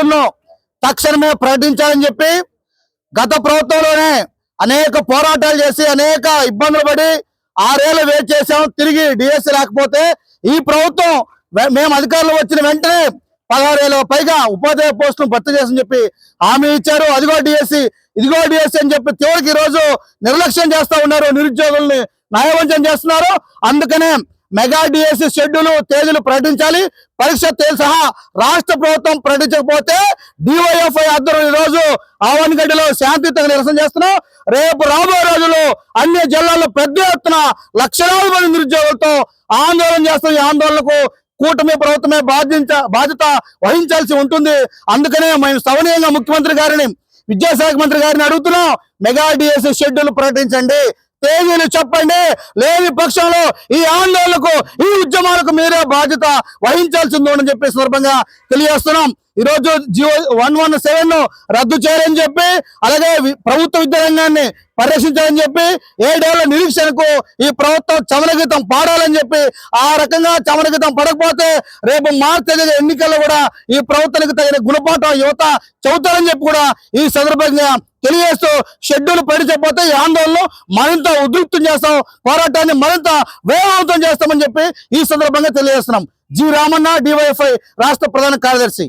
షెడ్యూల్ను తక్షణమే ప్రకటించాలని చెప్పి గత ప్రభుత్వంలోనే అనేక పోరాటాలు చేసి అనేక ఇబ్బందులు పడి 6 ఏళ్ళు వెయిట్ చేసాం. తిరిగి డిఎస్సి లేకపోతే ఈ ప్రభుత్వం మేము అధికారంలో వచ్చిన వెంటనే 16,000 పైగా ఉపాధ్యాయ పోస్టులను భర్తీ చేసని చెప్పి హామీ ఇచ్చారు. అదిగో డిఎస్సి ఇదిగో డిఎస్సి అని చెప్పి చివరికి ఈ రోజు నిర్లక్ష్యం చేస్తా ఉన్నారు, నిరుద్యోగుల్ని నయవంచన చేస్తున్నారు. అందుకనే మెగా డిఎస్సి షెడ్యూల్ తేదీలు ప్రకటించాలి. పరీక్ష తేదీ సహా రాష్ట్ర ప్రభుత్వం ప్రకటించకపోతే డివైఎఫ్ఐ ఆధ్వర్యంలో ఈ రోజు ఆవనగడ్డలో శాంతియుతంగా నిరసన చేస్తున్నాం. రేపు రాబోయే రోజుల్లో అన్ని జిల్లాల్లో పెద్ద ఎత్తున లక్షలాది మంది నిరుద్యోగులతో ఆందోళన చేస్తాం. ఈ ఆందోళనకు కూటమి ప్రభుత్వమే బాధ్యత వహించాల్సి ఉంటుంది. అందుకనే మేము సవనీయంగా ముఖ్యమంత్రి గారిని, విద్యాశాఖ మంత్రి గారిని అడుగుతున్నాం, మెగా డిఎస్సి షెడ్యూల్ ప్రకటించండి, తేదీలు చెప్పండి. లేని పక్షంలో ఈ ఆందోళనకు ఈ ఉద్యమాలకు మీరే బాధ్యత వహించాల్సిందో అని చెప్పి సందర్భంగా తెలియజేస్తున్నాం. ఈరోజు జియో 117 రద్దు చేయాలని చెప్పి, అలాగే ప్రభుత్వ విద్యారంగాన్ని పరిరక్షించాలని చెప్పి, 7 ఏళ్ల నిరీక్షణకు ఈ ప్రభుత్వం చమరగీతం పాడాలని చెప్పి, ఆ రకంగా చమరగీతం పడకపోతే రేపు మార్చి ఎన్నికల్లో కూడా ఈ ప్రభుత్వానికి తగిన గుణపాఠం యువత చెబుతారని చెప్పి కూడా ఈ సందర్భంగా తెలియజేస్తూ, షెడ్యూల్ ప్రకటించకపోతే ఈ ఆందోళనలు మరింత ఉధృతం చేస్తాం, పోరాటాన్ని మరింత వేగవంతం చేస్తామని చెప్పి ఈ సందర్భంగా తెలియజేస్తున్నాం. జి రామన్న, డివైఎఫ్ఐ రాష్ట్ర ప్రధాన కార్యదర్శి.